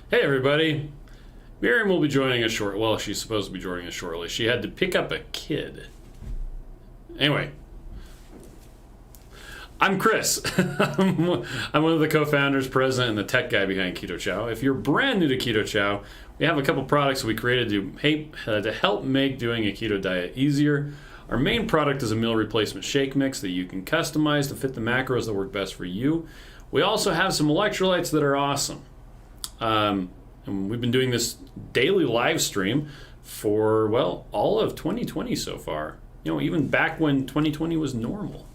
Hey everybody, Miriam will be joining us shortly. Well, she's supposed to be joining us shortly. She had to pick up a kid. Anyway, I'm Chris. I'm one of the co-founders, president, and the tech guy behind Keto Chow. If you're brand new to Keto Chow, we have a couple products we created to help make doing a keto diet easier. Our main product is a meal replacement shake mix that you can customize to fit the macros that work best for you. We also have some electrolytes that are awesome. And we've been doing this daily live stream for, well, all of 2020 so far. You know, even back when 2020 was normal.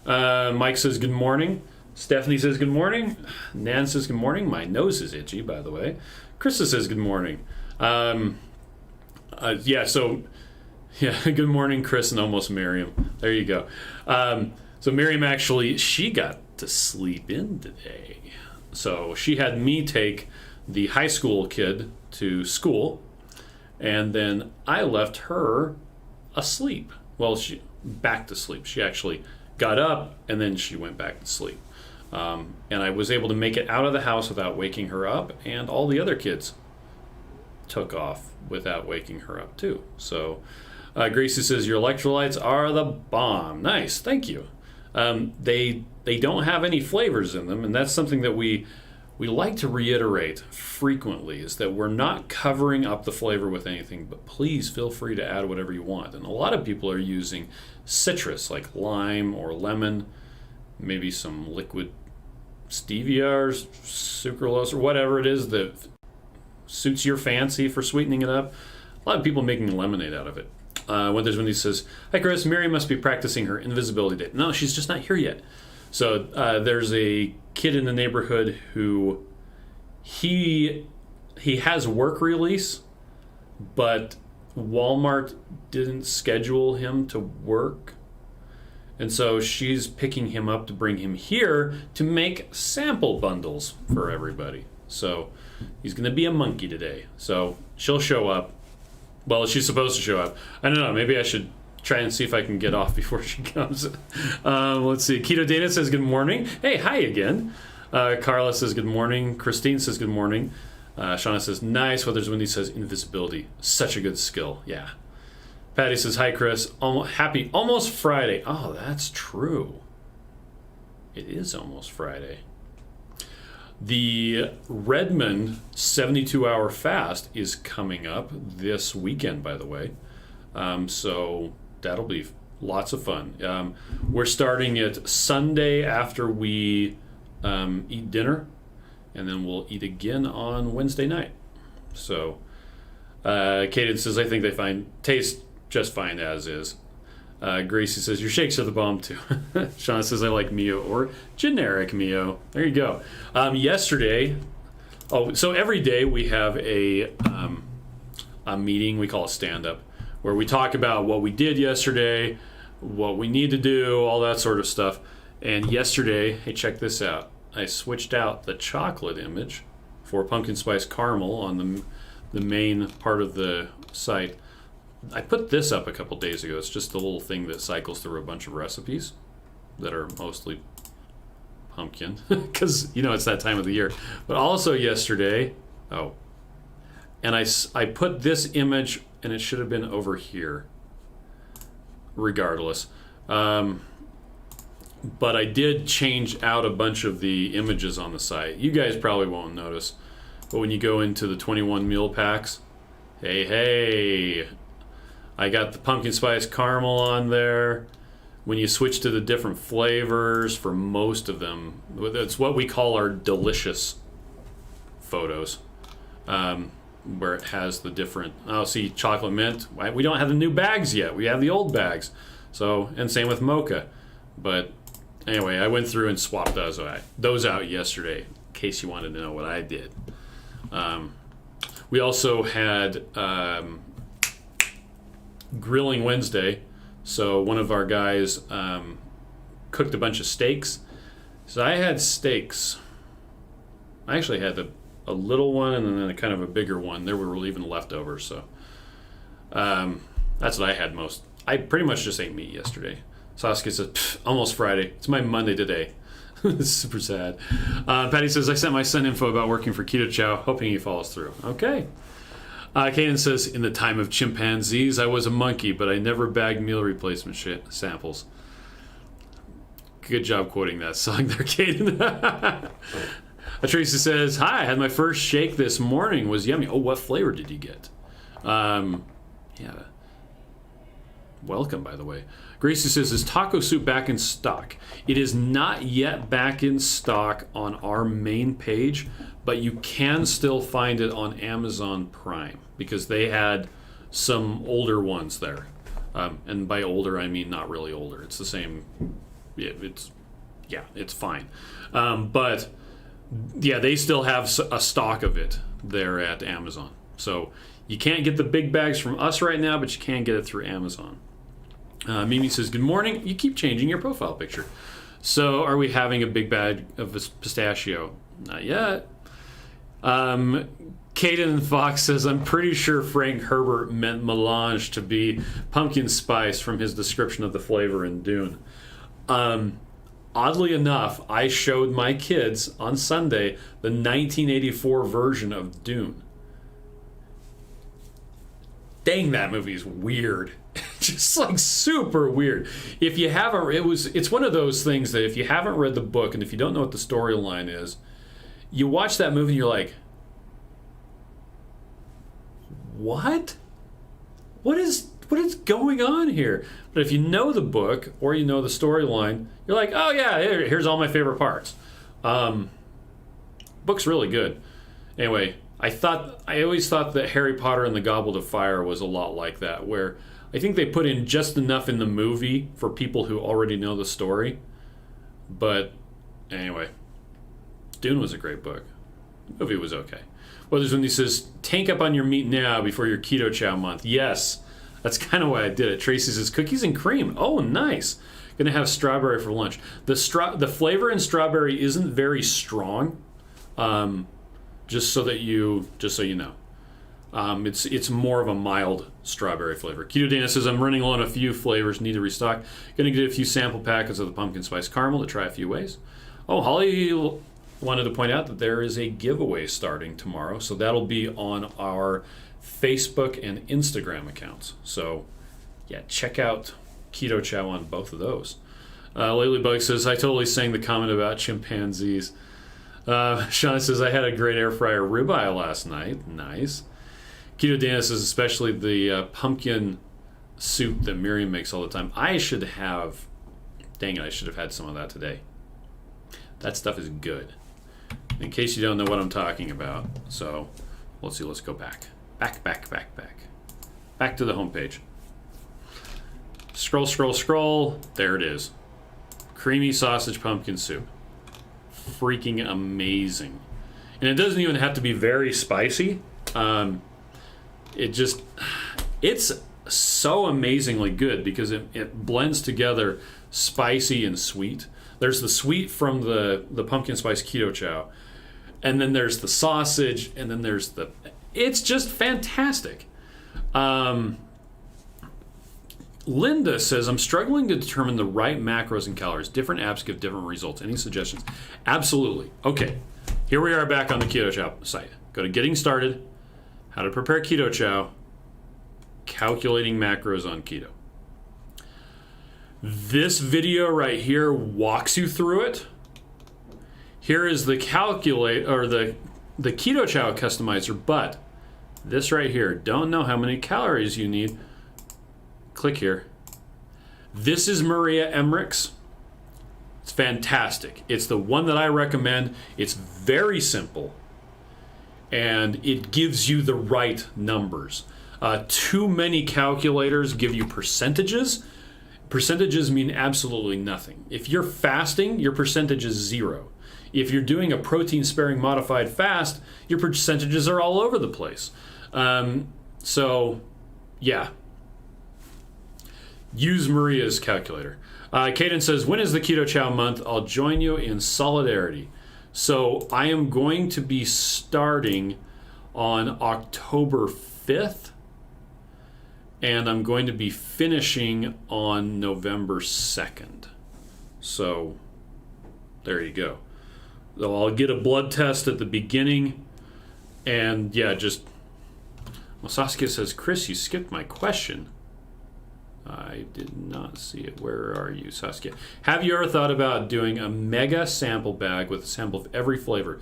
Mike says good morning. Stephanie says good morning. Nan says good morning. My nose is itchy, by the way. Krista says good morning. Good morning, Chris and almost Miriam. There you go. So Miriam actually, she got to sleep in today. So she had me take the high school kid to school, and then I left her asleep. Well, she back to sleep. She actually got up, and then she went back to sleep. And I was able to make it out of the house without waking her up, and all the other kids took off without waking her up too. So Gracie says, your electrolytes are the bomb. Nice, thank you. They don't have any flavors in them, and that's something that we like to reiterate frequently, is that we're not covering up the flavor with anything, but please feel free to add whatever you want. And a lot of people are using citrus like lime or lemon, maybe some liquid stevia or sucralose or whatever it is that suits your fancy for sweetening it up. A lot of people making lemonade out of it. When he says, hi Chris, Mary must be practicing her invisibility date. No, she's just not here yet. So there's a kid in the neighborhood who he has work release, but Walmart didn't schedule him to work. And so she's picking him up to bring him here to make sample bundles for everybody. So he's going to be a monkey today. So she'll show up. Well, she's supposed to show up. I don't know. Maybe I should try and see if I can get off before she comes. Let's see. Keto Dana says good morning. Hey, hi again. Carla says good morning. Christine says good morning. Shauna says nice. Weathers Windy says invisibility. Such a good skill. Yeah. Patty says hi, Chris. Happy almost Friday. Oh, that's true. It is almost Friday. The Redmond 72-hour fast is coming up this weekend, by the way. So that'll be lots of fun. We're starting it Sunday after we eat dinner, and then we'll eat again on Wednesday night. So Kaden says, I think they taste just fine as is. Gracie says, your shakes are the bomb too. Shauna says, I like Mio or generic Mio. There you go. Yesterday, so every day we have a meeting, we call it stand-up, where we talk about what we did yesterday, what we need to do, all that sort of stuff. And yesterday, hey, check this out. I switched out the chocolate image for pumpkin spice caramel on the main part of the site. I put this up a couple days ago. It's just a little thing that cycles through a bunch of recipes that are mostly pumpkin because, it's that time of the year. But also yesterday, and I put this image, and it should have been over here, regardless. But I did change out a bunch of the images on the site. You guys probably won't notice, but when you go into the 21 meal packs, hey, I got the pumpkin spice caramel on there. When you switch to the different flavors for most of them, it's what we call our delicious photos, where it has the different, see, chocolate mint. We don't have the new bags yet. We have the old bags. So, and same with mocha. But anyway, I went through and swapped those out yesterday, in case you wanted to know what I did. We also had Grilling Wednesday, so one of our guys cooked a bunch of steaks. So I had steaks. I actually had a little one and then a kind of a bigger one. There were even leftovers, so that's what I had most. I pretty much just ate meat yesterday. Saskia says, almost Friday. It's my Monday today. It's super sad. Patty says, I sent my son info about working for Keto Chow, hoping he follows through. Okay. Kaden says, in the time of chimpanzees, I was a monkey, but I never bagged meal replacement samples. Good job quoting that song there, Kaden. Tracy says, hi, I had my first shake this morning. Was yummy. Oh, what flavor did you get? Yeah. Welcome, by the way. Gracie says, is taco soup back in stock? It is not yet back in stock on our main page, but you can still find it on Amazon Prime because they had some older ones there. And by older, I mean not really older. It's the same. It's fine. But yeah, they still have a stock of it there at Amazon. So you can't get the big bags from us right now, but you can get it through Amazon. Mimi says, good morning. You keep changing your profile picture. So are we having a big bag of pistachio? Not yet. Caden Fox says, I'm pretty sure Frank Herbert meant melange to be pumpkin spice from his description of the flavor in Dune. Oddly enough, I showed my kids on Sunday the 1984 version of Dune. Dang, that movie's weird. Just like super weird. If you haven't, it's one of those things that if you haven't read the book and if you don't know what the storyline is, you watch that movie and you're like, what? What is going on here? But if you know the book or you know the storyline, you're like, oh yeah, here's all my favorite parts. Book's really good. Anyway, I always thought that Harry Potter and the Goblet of Fire was a lot like that, where I think they put in just enough in the movie for people who already know the story. But anyway, Dune was a great book. The movie was okay. Well, there's when he says, tank up on your meat now before your Keto Chow month. Yes, that's kind of why I did it. Tracy says, cookies and cream. Oh, nice. Gonna have strawberry for lunch. The flavor in strawberry isn't very strong. Just so you know. It's more of a mild strawberry flavor. Keto Dana says, I'm running low on a few flavors, need to restock. Gonna get a few sample packets of the pumpkin spice caramel to try a few ways. Oh, Holly wanted to point out that there is a giveaway starting tomorrow, so that'll be on our Facebook and Instagram accounts. So yeah, check out Keto Chow on both of those. Lately says, I totally sang the comment about chimpanzees. Sean says, I had a great air fryer ribeye last night. Nice. Keto Dana says, especially the pumpkin soup that Miriam makes all the time. I should have had some of that today. That stuff is good. In case you don't know what I'm talking about. So, let's see, let's go back. Back to the homepage. Scroll. There it is. Creamy sausage pumpkin soup. Freaking amazing. And it doesn't even have to be very spicy. It's so amazingly good because it blends together spicy and sweet. There's the sweet from the pumpkin spice Keto Chow, and then there's the sausage, and then there's it's just fantastic. Linda says, I'm struggling to determine the right macros and calories. Different apps give different results. Any suggestions? Absolutely. Okay, here we are back on the Keto Chow site. Go to Getting Started, How to Prepare Keto Chow, Calculating Macros on Keto. This video right here walks you through it. Here is the the Keto Chow customizer, but this right here, don't know how many calories you need. Click here. This is Maria Emmerich's. It's fantastic. It's the one that I recommend. It's very simple, and it gives you the right numbers. Too many calculators give you percentages. Percentages mean absolutely nothing. If you're fasting, your percentage is 0. If you're doing a protein-sparing modified fast, your percentages are all over the place. So, yeah. Use Maria's calculator. Kaden says, when is the Keto Chow month? I'll join you in solidarity. So I am going to be starting on October 5th, and I'm going to be finishing on November 2nd. So, There you go. So I'll get a blood test at the beginning, and yeah, just... Well, Saskia says, Chris, you skipped my question. I did not see it. Where are you, Saskia? Have you ever thought about doing a mega sample bag with a sample of every flavor?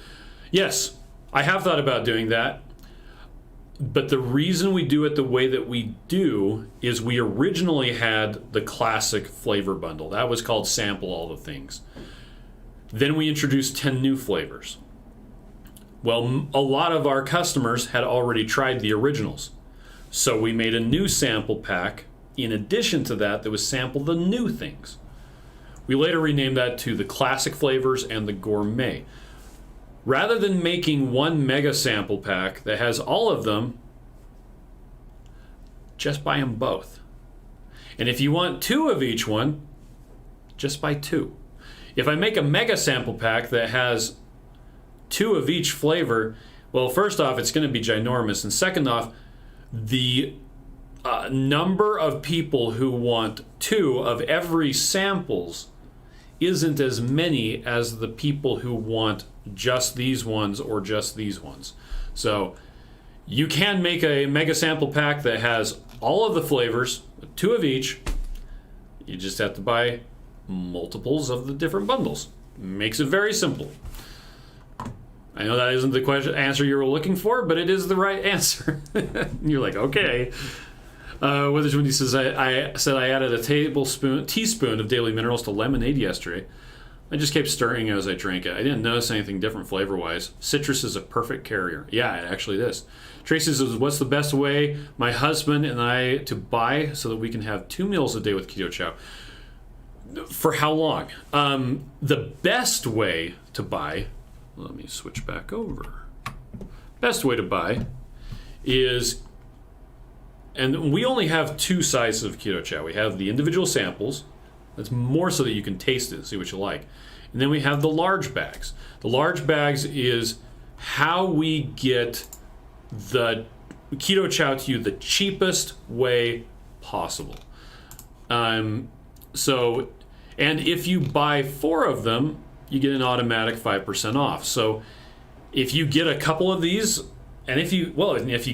Yes, I have thought about doing that. But the reason we do it the way that we do is we originally had the classic flavor bundle. That was called Sample All the Things. Then we introduced 10 new flavors. Well, a lot of our customers had already tried the originals. So we made a new sample pack in addition to that was Sample the New Things. We later renamed that to the Classic Flavors and the Gourmet. Rather than making one mega sample pack that has all of them, just buy them both. And if you want 2 of each one, just buy 2. If I make a mega sample pack that has 2 of each flavor, well, first off, it's going to be ginormous. And second off, the number of people who want 2 of every samples isn't as many as the people who want just these ones or just these ones. So you can make a mega sample pack that has all of the flavors, 2 of each. You just have to buy multiples of the different bundles. Makes it very simple. I know that isn't the answer you were looking for, but it is the right answer. You're like, okay. Withers Wendy says, I said I added a teaspoon of daily minerals to lemonade yesterday. I just kept stirring as I drank it. I didn't notice anything different flavor-wise. Citrus is a perfect carrier. Yeah, it actually is. Tracy says, what's the best way my husband and I to buy so that we can have 2 meals a day with Keto Chow? For how long? The best way to buy, let me switch back over. Best way to buy is, and we only have 2 sizes of Keto Chow. We have the individual samples. That's more so that you can taste it and see what you like. And then we have the large bags. The large bags is how we get the Keto Chow to you the cheapest way possible. So, and if you buy 4 of them, you get an automatic 5% off. So if you get a couple of these, and if you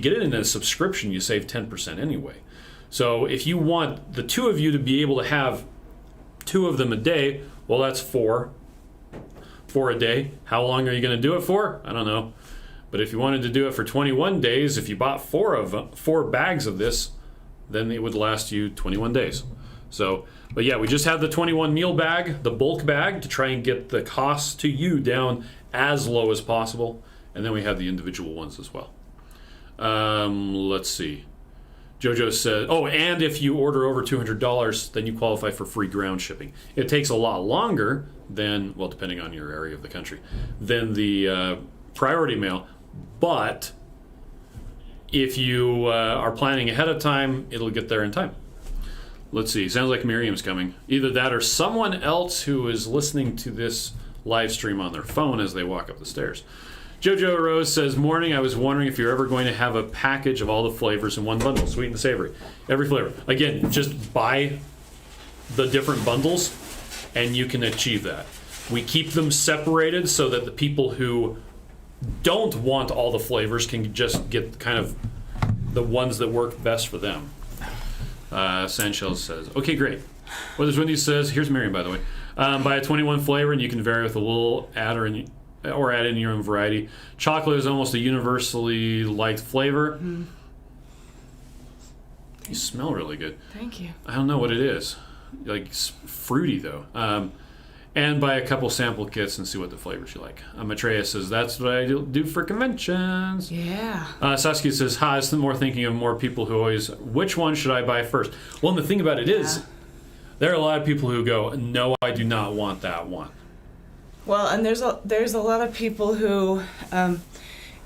get it in a subscription, you save 10% anyway. So if you want the 2 of you to be able to have 2 of them a day, well, that's 4 a day. How long are you going to do it for? I don't know. But if you wanted to do it for 21 days, if you bought 4 bags of this, then it would last you 21 days. So, but yeah, we just have the 21 meal bag, the bulk bag, to try and get the cost to you down as low as possible. And then we have the individual ones as well. Let's see. Jojo said, and if you order over $200, then you qualify for free ground shipping. It takes a lot longer than, well, depending on your area of the country, than the priority mail. But if you are planning ahead of time, it'll get there in time. Let's see. Sounds like Miriam's coming. Either that or someone else who is listening to this live stream on their phone as they walk up the stairs. Jojo Rose says, morning, I was wondering if you're ever going to have a package of all the flavors in one bundle, sweet and savory. Every flavor. Again, just buy the different bundles and you can achieve that. We keep them separated so that the people who don't want all the flavors can just get kind of the ones that work best for them. Sandshell says, okay, great. Weathers Wendy says, here's Miriam, by the way. Buy a 21 flavor and you can vary with a little add in your own variety. Chocolate is almost a universally liked flavor. Mm. You smell really good. Thank you. I don't know what it is. Like fruity though. And buy a couple sample kits and see what the flavors you like. Maitreya says, that's what I do for conventions. Yeah. Saskia says, hi, I'm more thinking of more people who always, which one should I buy first? Well, and the thing about it is, there are a lot of people who go, no, I do not want that one. Well, and there's a lot of people who,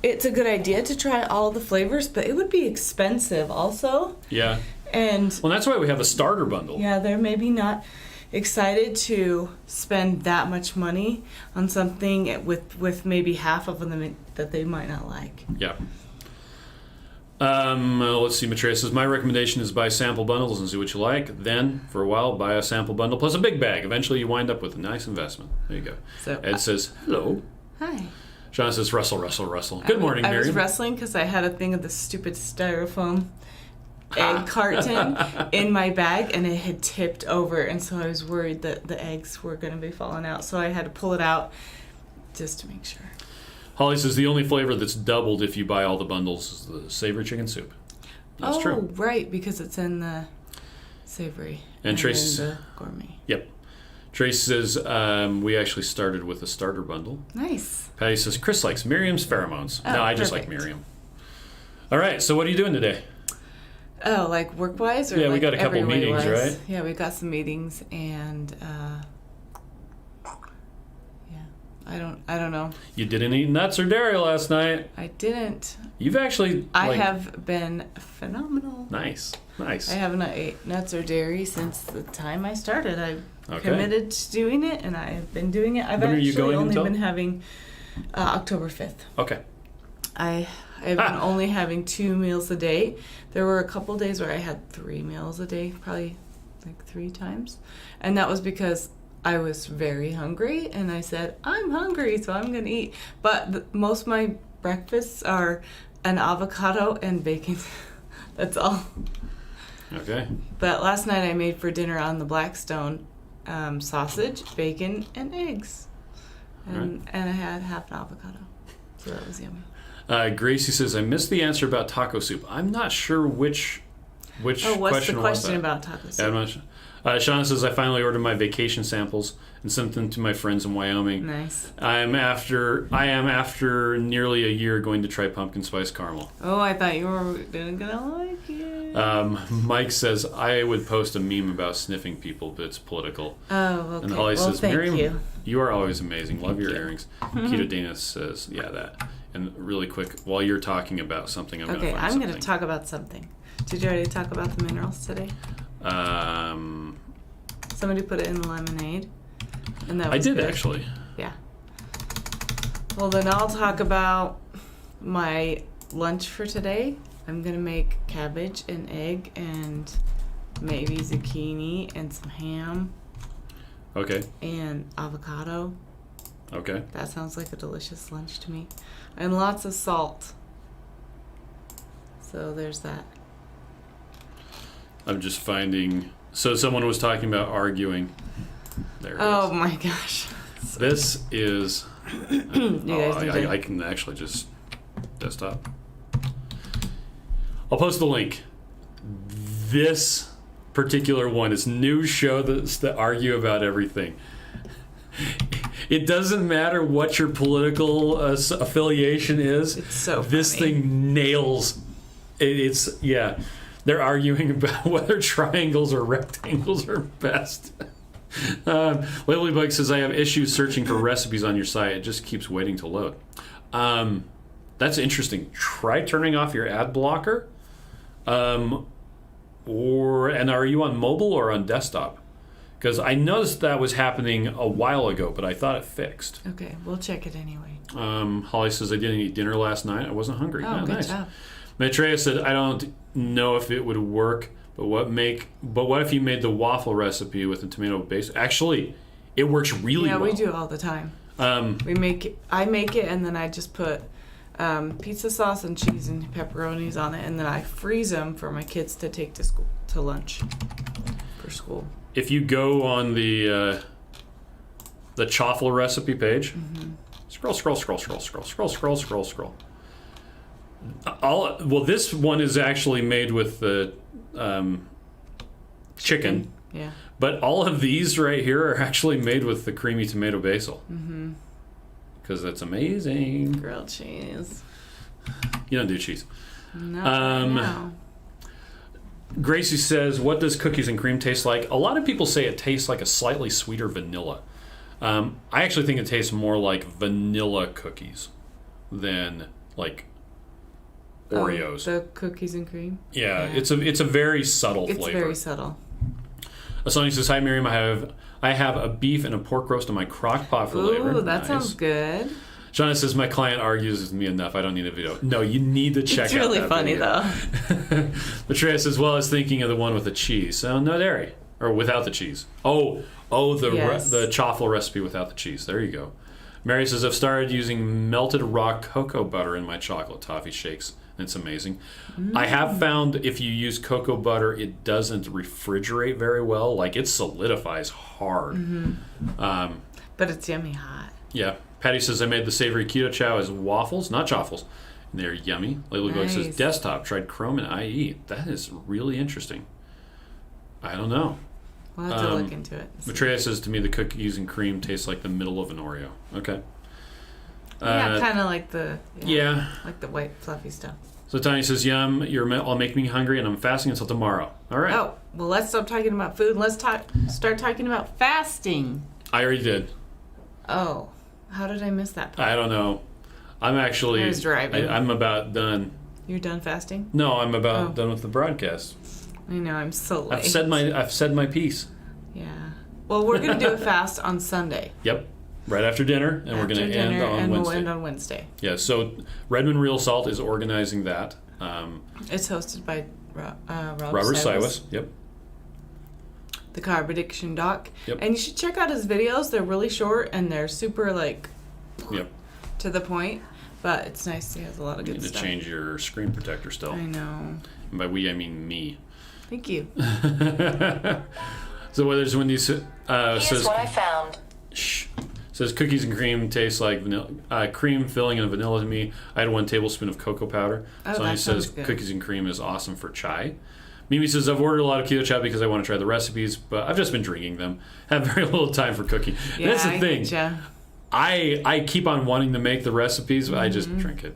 it's a good idea to try all the flavors, but it would be expensive also. Yeah. And well, that's why we have a starter bundle. Yeah, they're maybe not excited to spend that much money on something with maybe half of them that they might not like. Yeah. Let's see. Maitreya says, my recommendation is buy sample bundles and see what you like. Then, for a while, buy a sample bundle plus a big bag. Eventually, you wind up with a nice investment. There you go. So, Ed says, hello. Hi. Shauna says, Russell. Good morning, Miriam. I was wrestling because I had a thing of the stupid styrofoam egg carton in my bag, and it had tipped over, and so I was worried that the eggs were going to be falling out, so I had to pull it out just to make sure. Holly says the only flavor that's doubled if you buy all the bundles is the savory chicken soup. That's true. Oh, right, because it's in the savory and Trace, the gourmet. Yep. Trace says we actually started with a starter bundle. Nice. Patty says Chris likes Miriam's pheromones. Oh, no, I just like Miriam. All right, so what are you doing today? Oh, like work-wise? Or yeah, like we got a couple meetings, right? Yeah, we got some meetings, and I don't know. You didn't eat nuts or dairy last night. I didn't. You've actually... I have been phenomenal. Nice. I haven't ate nuts or dairy since the time I started. I committed to doing it, and I have been doing it. I've when actually are you going only until? been having October 5th. Okay. I've been only having 2 meals a day. There were a couple days where I had 3 meals a day, probably like 3 times. And that was because I was very hungry, and I said, I'm hungry, so I'm going to eat. But most of my breakfasts are an avocado and bacon. That's all. Okay. But last night I made for dinner on the Blackstone sausage, bacon, and eggs. And I had half an avocado. So that was yummy. Gracie says, I missed the answer about taco soup. I'm not sure which what's question the question about taco soup? Yeah, I'm not sure. Shauna says, I finally ordered my vacation samples and sent them to my friends in Wyoming. Nice. I am after nearly a year going to try pumpkin spice caramel. Oh, I thought you were gonna like it. Mike says, I would post a meme about sniffing people, but it's political. Oh, okay. And Holly says, Miriam, you are always amazing. Love your you. earrings. Keto Dana says, yeah, that. And really quick, while you're talking about something, I'm going to find something. I'm going to talk about something. Did you already talk about the minerals today? Somebody put it in the lemonade, and that was I did good. Actually. Yeah. Well, then I'll talk about my lunch for today. I'm gonna make cabbage and egg and maybe zucchini and some ham. Okay. And avocado. Okay. That sounds like a delicious lunch to me, and lots of salt. So there's that. I'm just finding. So someone was talking about arguing. There it is. My gosh. This is. I can actually just desktop. I'll post the link. This particular one is news show that argue about everything. It doesn't matter what your political affiliation is. It's so this funny. Thing nails. Yeah. They're arguing about whether triangles or rectangles are best. Ladybug says, I have issues searching for recipes on your site. It just keeps waiting to load. That's interesting. Try turning off your ad blocker. And are you on mobile or on desktop? Because I noticed that was happening a while ago, but I thought it fixed. Okay, we'll check it anyway. Holly says, I didn't eat dinner last night. I wasn't hungry. Oh, good nice. job. Maitreya said, I don't know if it would work, but what if you made the waffle recipe with a tomato base? Actually, it works really well. Yeah, we do it all the time. I make it, and then I just put pizza sauce and cheese and pepperonis on it, and then I freeze them for my kids to take to lunch for school. If you go on the chaffle recipe page, scroll. This one is actually made with the chicken. Yeah. But all of these right here are actually made with the creamy tomato basil. Mm-hmm. Because that's amazing. Grilled cheese. You don't do cheese. No. Gracie says, what does cookies and cream taste like? A lot of people say it tastes like a slightly sweeter vanilla. I actually think it tastes more like vanilla cookies than like Oreos. The cookies and cream? Yeah. It's a very subtle flavor. It's very subtle. Sonny says, hi Miriam, I have a beef and a pork roast in my crock pot for later. Ooh, that sounds good. Shauna says, my client argues with me enough. I don't need a video. No, you need to check It's out really that funny, video. though. Maitreya says, well, I was thinking of the one with the cheese. So no dairy. Or without the cheese. Yes. The chaffle recipe without the cheese. There you go. Mary says, I've started using melted raw cocoa butter in my chocolate toffee shakes. And it's amazing. I have found if you use cocoa butter, it doesn't refrigerate very well. Like, it solidifies hard. But it's yummy hot. Yeah. Patty says, I made the savory keto chow as waffles, not chaffles. And they're yummy. Layla Goy says, Nice. desktop, tried Chrome and IE. That is really interesting. I don't know. We'll have to look into it. Maitreya says to me, the cookies and cream taste like the middle of an Oreo. Okay. Yeah, kind of like the like the white fluffy stuff. So Tanya says, yum, all make me hungry, and I'm fasting until tomorrow. All right. Oh, well, let's stop talking about food. Let's start talking about fasting. I already did. Oh, how did I miss that part? I don't know. I'm actually... I was driving. I'm about done. You're done fasting? No, I'm about done with the broadcast. I know, I'm so late. I've said my piece. Yeah. Well, we're going to do a fast on Sunday. Yep. Right after dinner, and we're going to end on Wednesday. We'll end on Wednesday. Yeah, so Redmond Real Salt is organizing that. It's hosted by Robert Siwas. Yep. The Carb Addiction Doc. Yep. And you should check out his videos. They're really short, and they're super, like, to the point. But it's nice. He has a lot of good You need stuff. to change your screen protector still. I know. And by we, I mean me. Thank you. So Weathers Wendy says... Here's what I found. Shh. Says cookies and cream taste like vanilla, cream filling and vanilla to me. I had 1 tablespoon of cocoa powder. Oh, Sonia that says sounds good. cookies and cream is awesome for chai. Mimi says, I've ordered a lot of keto chow because I want to try the recipes, but I've just been drinking them. Have very little time for cooking. Yeah, That's the thing. Getcha. I keep on wanting to make the recipes, but I just drink it.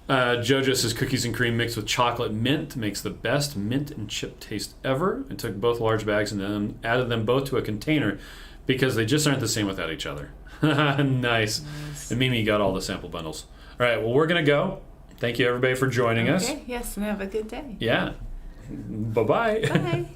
Jojo says cookies and cream mixed with chocolate mint makes the best mint and chip taste ever. I took both large bags and then added them both to a container because they just aren't the same without each other. Nice. And Mimi got all the sample bundles. All right, well, we're going to go. Thank you, everybody, for joining us. Okay, yes, and have a good day. Yeah. Bye-bye. Bye.